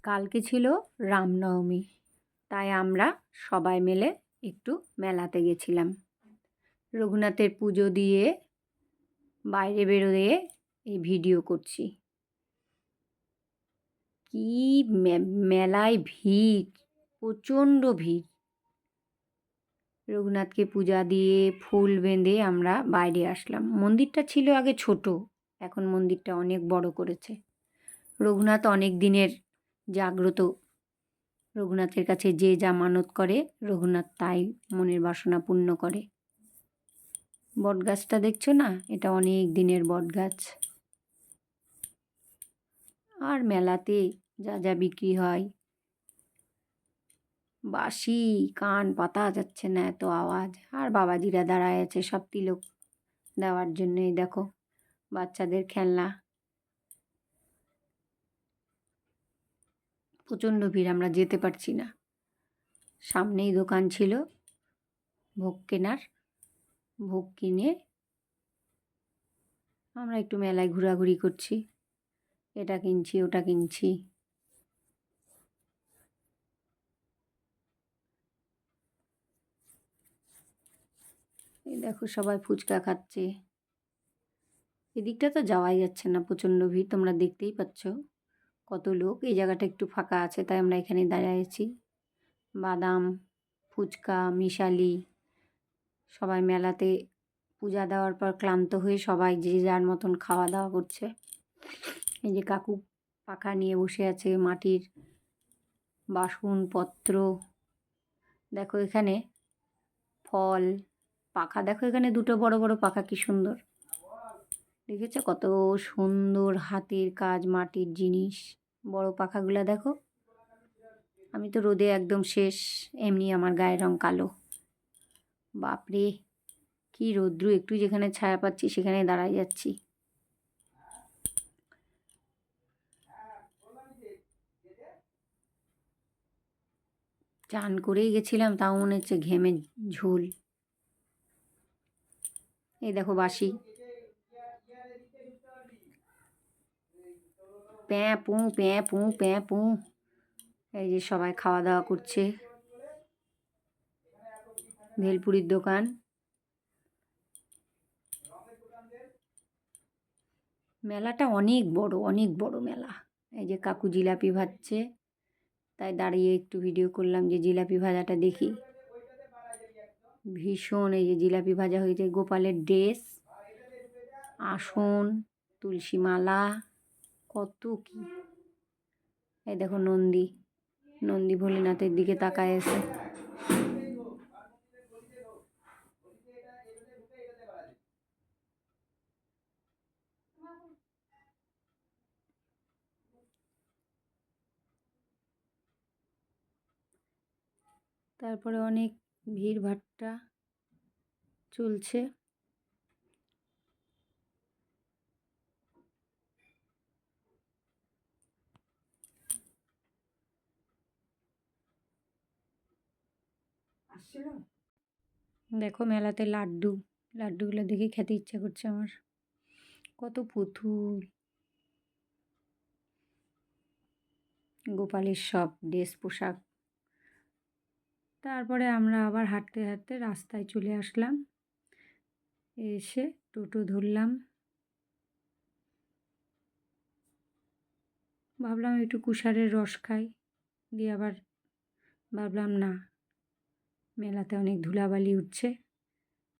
কালকে ছিল রামনবমী, তাই আমরা সবাই মিলে একটু মেলাতে গেছিলাম। রঘুনাথের পুজো দিয়ে বাইরে বেরোয়ে এই ভিডিও করছি। কি মেলায় ভিড়, প্রচণ্ড ভিড়। রঘুনাথকে পূজা দিয়ে ফুল বেঁধে আমরা বাইরে আসলাম। মন্দিরটা ছিল আগে ছোট, এখন মন্দিরটা অনেক বড় করেছে। রঘুনাথ অনেক দিনের জাগ্রত। রঘুনাথের কাছে যে যা মানত করে রঘুনাথ তাই মনের বাসনা পূর্ণ করে। বটগাছটা দেখছো না, এটা অনেক দিনের বটগাছ। আর মেলাতে যা যা বিক্রি হয়, বাঁশি কান পাতা যাচ্ছে না, এত আওয়াজ। আর বাবাজিরা দাঁড়ায় আছে সব তিলক দেওয়ার জন্যই। দেখো বাচ্চাদের খেলনা, প্রচণ্ড ভিড়, আমরা যেতে পারছি না। সামনেই দোকান ছিল ভোগ কেনার, ভোগ কিনে আমরা একটু মেলায় ঘোরাঘুরি করছি, এটা কিনছি ওটা কিনছি। এই দেখো সবাই ফুচকা খাচ্ছে। এদিকটা তো যাওয়াই যাচ্ছে না, প্রচণ্ড ভিড়, তোমরা দেখতেই পাচ্ছ কত লোক। এই জায়গাটা একটু ফাঁকা আছে তাই আমরা এখানে দাঁড়িয়ে আছি। বাদাম, ফুচকা, মিশালি, সবাই মেলাতে পূজা দেওয়ার পর ক্লান্ত হয়ে সবাই যে যার মতন খাওয়া দাওয়া করছে। এই যে কাকু পাখা নিয়ে বসে আছে, মাটির বাসনপত্র। দেখো এখানে ফল, পাখা দেখো, এখানে দুটো বড় বড় পাখা, কি সুন্দর দেখেছো, কত সুন্দর হাতের কাজ, মাটির জিনিস। বড় পাখাগুলো দেখো। আমি তো রোদে একদম শেষ, এমনি আমার গায়ের রং কালো। বাপরে কি রৌদ্র, একটু যেখানে ছায়া পাচ্ছি সেখানে দাঁড়াই যাচ্ছি। চান করেই গেছিলাম, তাও মনে হচ্ছে ঘেমে ঝোল। এই দেখো বাঁশি, প্যাঁ পুঁ প্যাঁ পুঁ প্যাঁ পুঁ। এই যে সবাই খাওয়া দাওয়া করছে। ভেলপুরির দোকান। মেলাটা অনেক বড়, অনেক বড় মেলা। এই যে কাকু জিলাপি ভাজছে, তাই দাঁড়িয়ে একটু ভিডিও করলাম যে জিলাপি ভাজাটা দেখি। ভীষণ, এই যে জিলাপি ভাজা হয়েছে, গোপালের ড্রেস, আসন, তুলসী মালা, কত কি। এই দেখো নন্দী, নন্দী ভোলেনাথের দিকে তাকায় আছে। তারপরে অনেক ভিড় ভাট্টা চলছে। দেখো মেলাতে লাড্ডু, লাড্ডুগুলো দেখে খেতে ইচ্ছা করছে আমার। কত পুতুল, গোপালের সব ড্রেস পোশাক। তারপরে আমরা আবার হাঁটতে হাঁটতে রাস্তায় চলে আসলাম। এসে টোটো ধরলাম। ভাবলাম একটু কুশারের রস খাই, দিয়ে আবার ভাবলাম না, মেলাতে অনেক ধুলাবালি উঠছে,